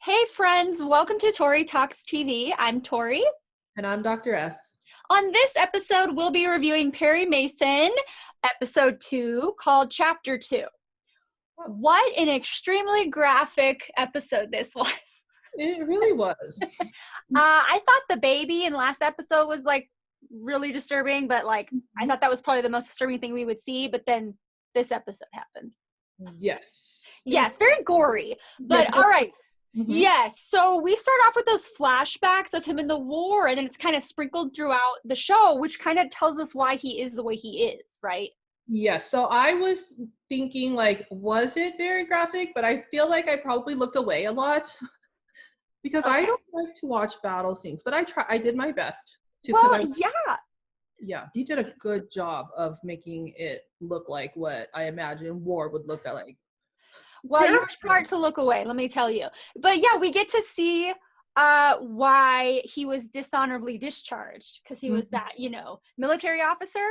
Hey friends, welcome to Tori Talks TV. I'm Tori. And I'm Dr. S. On this episode, we'll be reviewing Perry Mason, episode 2, called Chapter 2. What an extremely graphic episode this was. It really was. I thought the baby in last episode was really disturbing, but I thought that was probably the most disturbing thing we would see, but then this episode happened. Yes. Yes, very gory, but yes, all right. Mm-hmm. Yes, so we start off with those flashbacks of him in the war, and then it's kind of sprinkled throughout the show, which kind of tells us why he is the way he is, right? Yes, so I was thinking, was it very graphic? But I feel like I probably looked away a lot because I don't like to watch battle scenes, but I did my best. Yeah, he did a good job of making it look like what I imagine war would look like. Well, you were smart to look away, let me tell you. But yeah, we get to see why he was dishonorably discharged, because he was that, military officer.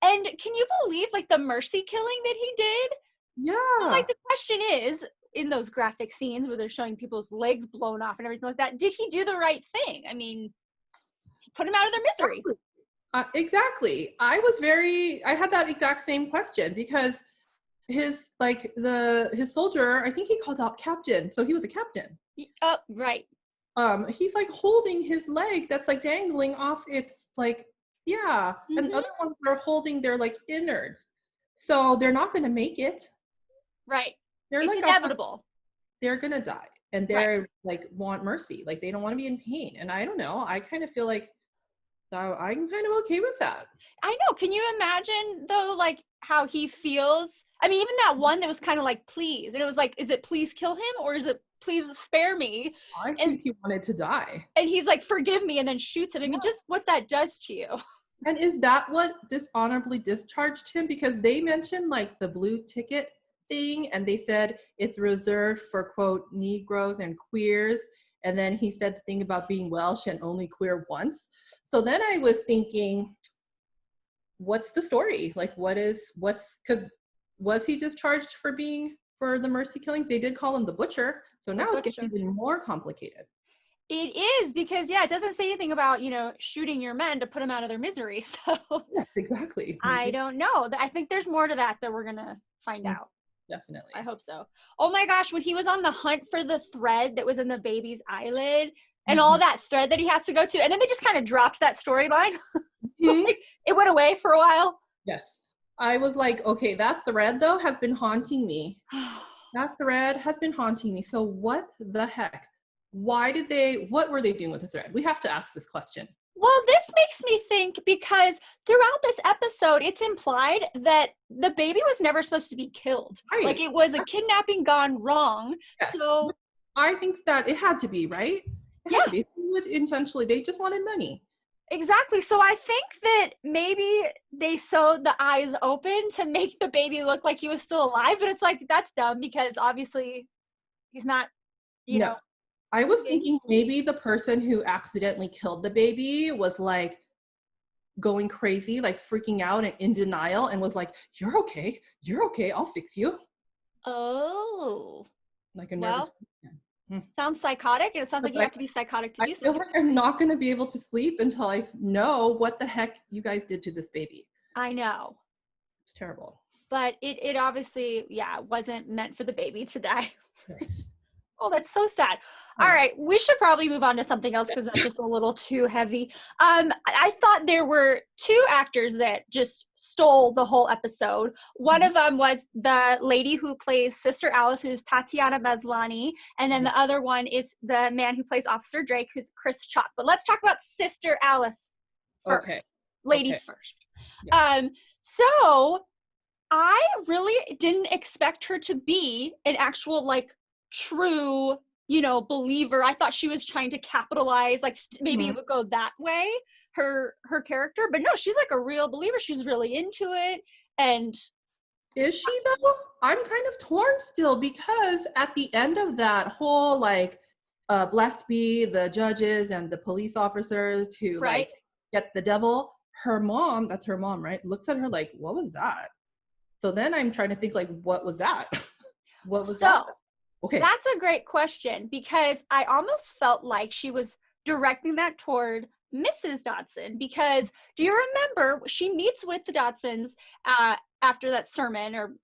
And can you believe, the mercy killing that he did? Yeah. So, the question is, in those graphic scenes where they're showing people's legs blown off and everything like that, did he do the right thing? I mean, put him out of their misery. Exactly. I had that exact same question because his soldier, I think he called out captain, so he was a captain. Oh, right. He's holding his leg that's dangling off its and other ones are holding their innards, so they're not going to make it. Right. It's inevitable. They're gonna die, and they're want mercy, they don't want to be in pain. And I don't know, I kind of feel I'm kind of okay with that. I know. Can you imagine though, how he feels? I mean, even that one that was kind of please, and it was is it please kill him or is it please spare me? I think he wanted to die. And he's forgive me, and then shoots him. I mean, just what that does to you. And is that what dishonorably discharged him? Because they mentioned the blue ticket thing, and they said it's reserved for, quote, Negroes and queers. And then he said the thing about being Welsh and only queer once. So then I was thinking, what's the story? Because was he discharged for the mercy killings? They did call him the butcher. So now it gets even more complicated. It is, because it doesn't say anything about, shooting your men to put them out of their misery. So yes, exactly. I don't know. I think there's more to that we're going to find out. Definitely. I hope so. Oh my gosh, when he was on the hunt for the thread that was in the baby's eyelid and all that thread that he has to go to, and then they just kind of dropped that storyline. It went away for a while. Yes. I was okay, that thread though has been haunting me. That thread has been haunting me. So what the heck? What were they doing with the thread? We have to ask this question. Well, this makes me think, because throughout this episode, it's implied that the baby was never supposed to be killed. Right. It was a kidnapping gone wrong. Yes. So I think that it had to be, right? It had to be. Intentionally, they just wanted money. Exactly. So I think that maybe they sewed the eyes open to make the baby look like he was still alive, but it's that's dumb, because obviously he's not, know. I was thinking maybe the person who accidentally killed the baby was going crazy, freaking out and in denial, and was you're okay, I'll fix you. Oh. A nervous person. Sounds psychotic. It sounds like you have to be psychotic to do something. I feel I'm not going to be able to sleep until I know what the heck you guys did to this baby. I know. It's terrible. But it obviously, wasn't meant for the baby to die. Right. Oh, that's so sad. All right, we should probably move on to something else, because that's just a little too heavy. I thought there were two actors that just stole the whole episode. One of them was the lady who plays Sister Alice, who's Tatiana Maslany, and then the other one is the man who plays Officer Drake, who's Chris Chalk. But let's talk about Sister Alice first. Okay. Ladies first. Yeah. So I really didn't expect her to be an actual true believer. I thought she was trying to capitalize, maybe it would go that way, her character, but no, she's a real believer. She's really into it. And is she though? I'm kind of torn still, because at the end of that whole blessed be the judges and the police officers who get the devil, her mom, that's her mom, right, looks at her what was that? So then I'm trying to think what was that? What was that? Okay. That's a great question, because I almost felt like she was directing that toward Mrs. Dodson, because do you remember she meets with the Dodsons after that sermon, or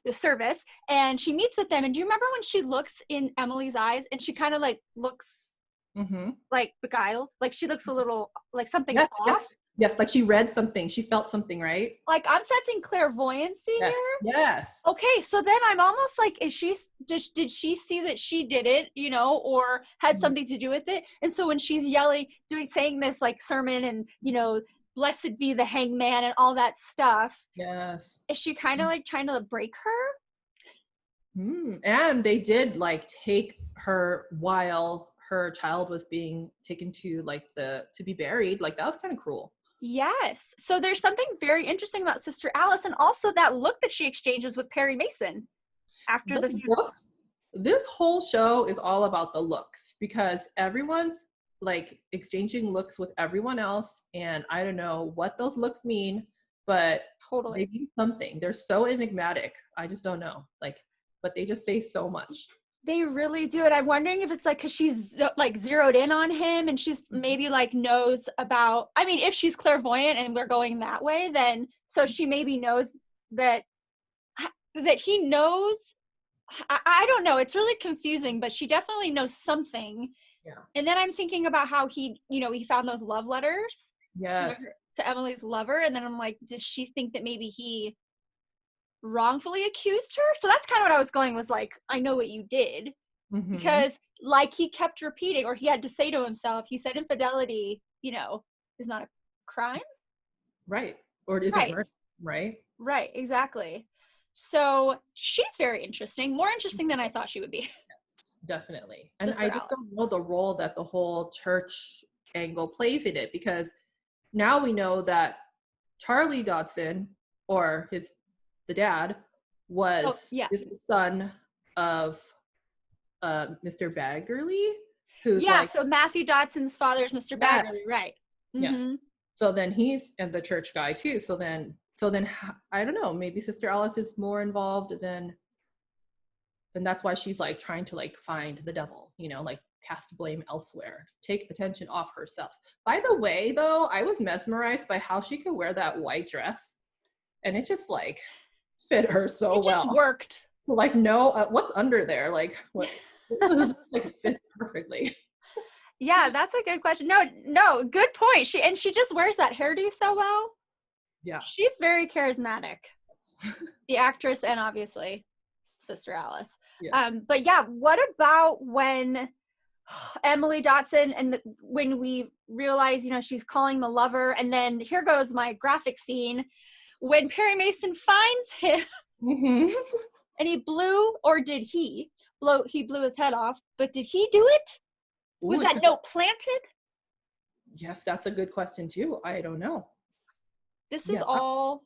the service, and she meets with them, and do you remember when she looks in Emily's eyes and she kind of like looks like beguiled, like she looks a little like something's off? Yes, like she read something, she felt something, right? Like I'm sensing clairvoyancy here. Yes. Okay, so then I'm almost like, did she see that she did it, or had something to do with it? And so when she's saying this like sermon and, blessed be the hangman and all that stuff. Yes. Is she kind of like trying to break her? And they did like take her while her child was being taken to to be buried. Like that was kind of cruel. Yes. So there's something very interesting about Sister Alice, and also that look that she exchanges with Perry Mason after the funeral. This whole show is all about the looks, because everyone's like exchanging looks with everyone else, and I don't know what those looks mean, but totally they mean something. They're so enigmatic. I just don't know. But they just say so much. They really do. And I'm wondering if it's like because she's like zeroed in on him, and she's maybe like knows about, I mean, if she's clairvoyant and we're going that way, then so she maybe knows that he knows. I don't know. It's really confusing, but she definitely knows something. Yeah. And then I'm thinking about how he found those love letters. Yes. To Emily's lover. And then I'm like, does she think that maybe he wrongfully accused her? So that's kind of what I was going, was like, I know what you did. Because like he kept repeating, or he had to say to himself, he said infidelity, is not a crime. Right. Or is it murder, right? Right, exactly. So she's very interesting, more interesting than I thought she would be. Yes, definitely. And I just don't know the role that the whole church angle plays in it, because now we know that Charlie Dodson, or the dad, is the son of Mr. Baggerly, who's so Matthew Dodson's father is Mr. Baggerly, right? Yes. So then he's and the church guy too. So then I don't know, maybe Sister Alice is more involved than that's why she's like trying to like find the devil, like cast blame elsewhere, take attention off herself. By the way, though, I was mesmerized by how she could wear that white dress, and it just like fit her so well. It just worked. Like, no, what's under there? Like, what? It was like fit perfectly. Yeah, that's a good question. No, good point. She just wears that hairdo so well. Yeah. She's very charismatic. The actress, and obviously Sister Alice. Yeah. But yeah, what about when Emily Dodson, and when we realize, she's calling the lover, and then here goes my graphic scene, when Perry Mason finds him, and he blew, or did he blow? He blew his head off, but did he do it? Was that note planted? Yes, that's a good question too. I don't know. This is all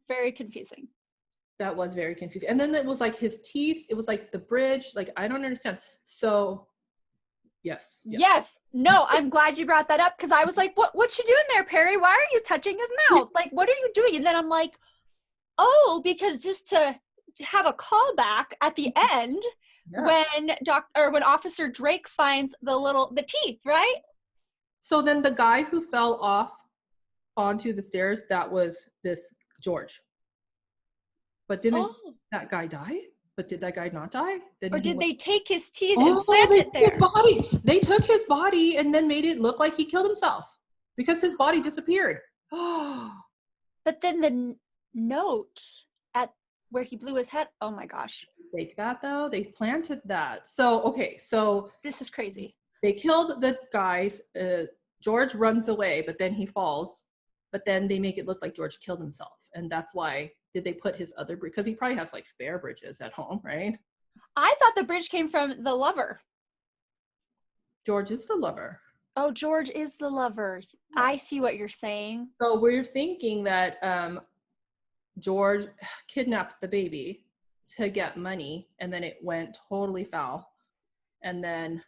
very confusing. That was very confusing. And then it was like his teeth. It was like the bridge. Like, I don't understand. So, yes. No, I'm glad you brought that up, because I was like, what you doing there, Perry? Why are you touching his mouth? Like, what are you doing? And then I'm like, oh, because just to have a callback at the end, when Officer Drake finds the teeth, right? So then the guy who fell off onto the stairs, that was this George. But didn't that guy die? But did that guy not die? Or did they take his teeth and plant it there? His body. They took his body and then made it look like he killed himself, because his body disappeared. But then the note at where he blew his head, oh my gosh. Fake that though? They planted that. So this is crazy. They killed the guys. George runs away, but then he falls. But then they make it look like George killed himself. And that's why did they put his other bridge? Because he probably has like spare bridges at home, right? I thought the bridge came from the lover. George is the lover. Oh, George is the lover. Yeah. I see what you're saying. So we're thinking that George kidnapped the baby to get money, and then it went totally foul. And then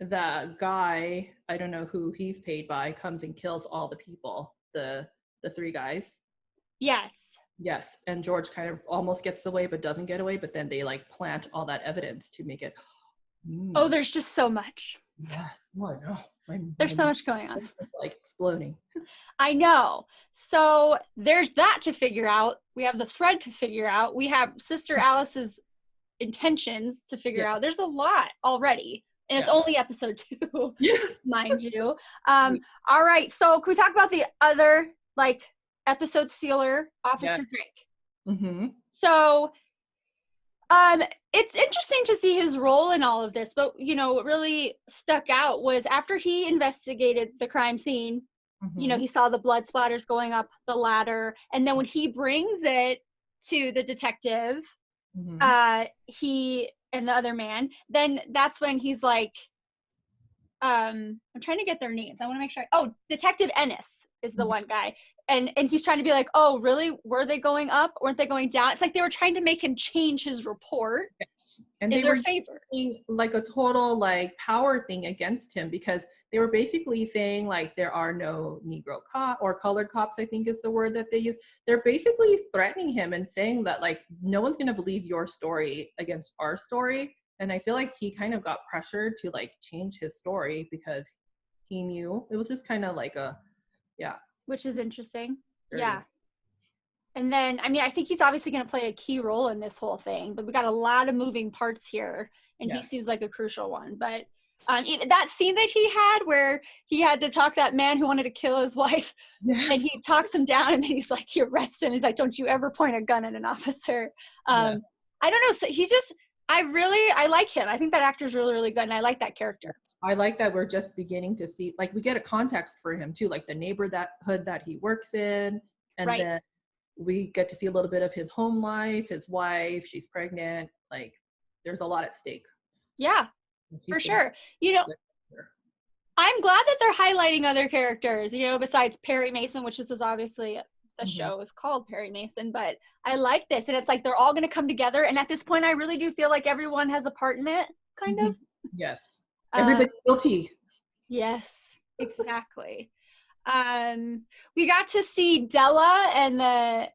the guy, I don't know who he's paid by, comes and kills all the people, the three guys. Yes. Yes, and George kind of almost gets away but doesn't get away, but then they like plant all that evidence to make it. Oh, there's just so much. Yes. Oh, I know. There's so much going on. Like exploding. I know. So there's that to figure out. We have the thread to figure out. We have Sister Alice's intentions to figure out. There's a lot already. And it's only episode 2, mind you. All right. So can we talk about the other like episode stealer, Officer Drake? So it's interesting to see his role in all of this, but you know what really stuck out was after he investigated the crime scene, you know, he saw the blood splatters going up the ladder, and then when he brings it to the detective, he and the other man, then that's when he's like, I'm trying to get their names. I want to make sure. Oh, Detective Ennis is the one guy. And he's trying to be like, oh, really? Were they going up? Weren't they going down? It's like they were trying to make him change his report and in they their were favor. Like a total like power thing against him, because they were basically saying like there are no Negro cop or colored cops, I think is the word that they use. They're basically threatening him and saying that like no one's going to believe your story against our story. And I feel like he kind of got pressured to like change his story because he knew. It was just kind of like a, Which is interesting. Dirty. Yeah. And then, I mean, I think he's obviously going to play a key role in this whole thing, but we got a lot of moving parts here, and he seems like a crucial one. But even that scene that he had where he had to talk that man who wanted to kill his wife, and he talks him down, and then he's like, he arrests him. He's like, don't you ever point a gun at an officer. I don't know. So he's just, I like him. I think that actor's really, really good, and I like that character. I like that we're just beginning to see, like, we get a context for him too, like the neighborhood that he works in, and then we get to see a little bit of his home life, his wife, she's pregnant, like there's a lot at stake. Yeah, for sure. You know, I'm glad that they're highlighting other characters, you know, besides Perry Mason, which is obviously the show is called Perry Mason, but I like this. And it's like they're all going to come together. And at this point, I really do feel like everyone has a part in it, kind of. Yes. Everybody's guilty. Yes, exactly. We got to see Della, and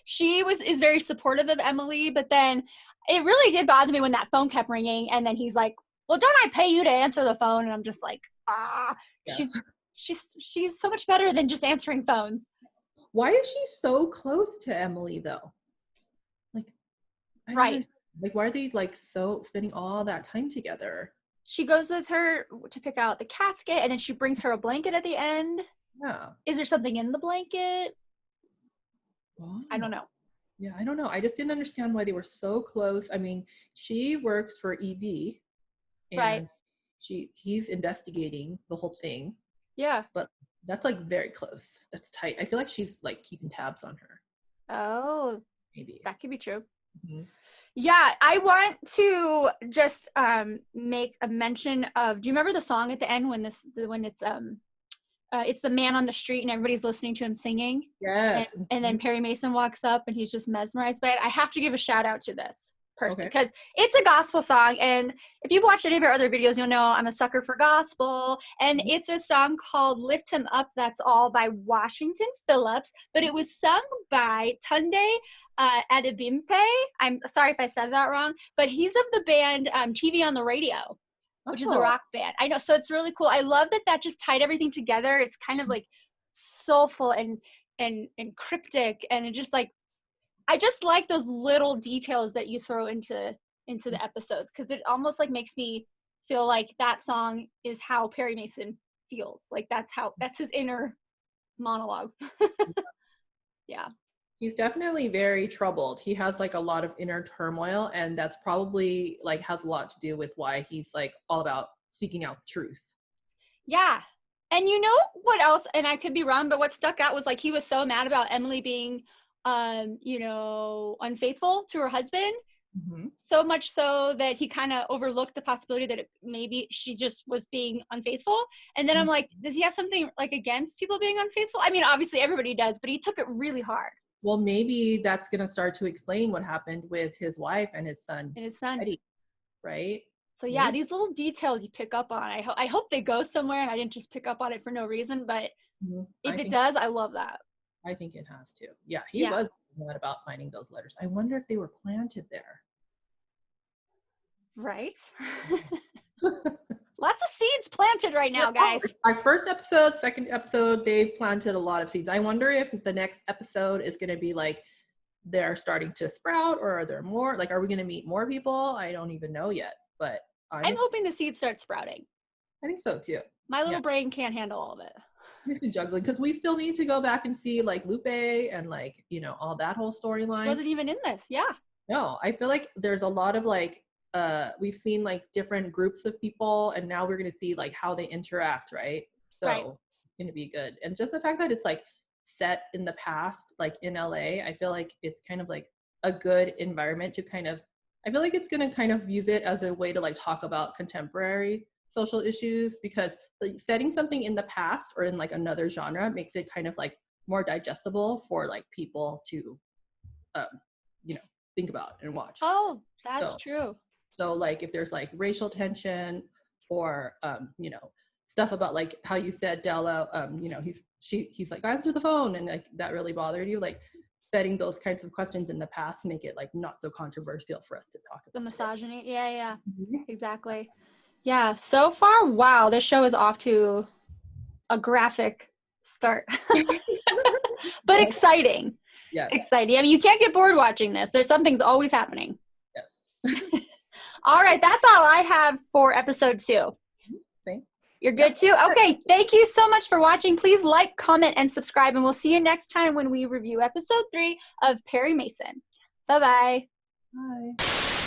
she is very supportive of Emily, but then it really did bother me when that phone kept ringing, and then he's like, well, don't I pay you to answer the phone? And I'm just like, she's so much better than just answering phones. Why is she so close to Emily though? Like, like why are they like so spending all that time together? She goes with her to pick out the casket, and then she brings her a blanket at the end. Yeah. Is there something in the blanket? Oh. I don't know. Yeah, I don't know. I just didn't understand why they were so close. I mean, she works for EB, and he's investigating the whole thing. Yeah. But that's like very close. That's tight. I feel like she's like keeping tabs on her. Oh, maybe that could be true. Yeah, I want to just make a mention of. Do you remember the song at the end when it's the man on the street and everybody's listening to him singing? Yes. And then Perry Mason walks up and he's just mesmerized by it. I have to give a shout out to this person because it's a gospel song, and if you've watched any of our other videos, you'll know I'm a sucker for gospel, and it's a song called Lift Him Up That's All by Washington Phillips, but it was sung by Tunde Adebimpe. I'm sorry if I said that wrong, but he's of the band TV on the Radio, which is a rock band. I know, so it's really cool. I love that just tied everything together. It's kind of like soulful and cryptic, and it just like, I just like those little details that you throw into the episodes, because it almost like makes me feel like that song is how Perry Mason feels. Like that's his inner monologue. Yeah. He's definitely very troubled. He has like a lot of inner turmoil, and that's probably like has a lot to do with why he's like all about seeking out truth. Yeah. And you know what else, and I could be wrong, but what stuck out was like he was so mad about Emily being unfaithful to her husband, so much so that he kind of overlooked the possibility that maybe she just was being unfaithful. And then I'm like, does he have something like against people being unfaithful? I mean, obviously everybody does, but he took it really hard. Well, maybe that's going to start to explain what happened with his wife and his son. Eddie, right? So yeah, these little details you pick up on. I hope they go somewhere, and I didn't just pick up on it for no reason, but if it does, I love that. I think it has to. Yeah, he was mad about finding those letters. I wonder if they were planted there. Right? Lots of seeds planted right now, guys. Our first episode, second episode, they've planted a lot of seeds. I wonder if the next episode is going to be like they're starting to sprout, or are there more? Like, are we going to meet more people? I don't even know yet, but I'm hoping the seeds start sprouting. I think so too. My little brain can't handle all of it. Juggling, because we still need to go back and see like Lupe and like, you know, all that whole storyline. Wasn't even in this. Yeah. No, I feel like there's a lot of like we've seen like different groups of people, and now we're going to see like how they interact, right? So it's going to be good. And just the fact that it's like set in the past, like in LA, I feel like it's kind of like a good environment to kind of, I feel like it's going to kind of use it as a way to like talk about contemporary social issues, because like setting something in the past or in like another genre makes it kind of like more digestible for like people to you know, think about and watch. Oh, that's true. So like if there's like racial tension or you know, stuff about like how you said Della, you know, he's like, answer the phone, and like that really bothered you, like setting those kinds of questions in the past make it like not so controversial for us to talk about. The misogyny. Yeah. Exactly. Yeah, so far, wow, this show is off to a graphic start. But exciting. Yeah. Exciting. I mean, you can't get bored watching this. Something's always happening. Yes. All right, that's all I have for episode 2. Same. You're good too? Okay, thank you so much for watching. Please like, comment, and subscribe, and we'll see you next time when we review episode 3 of Perry Mason. Bye-bye. Bye.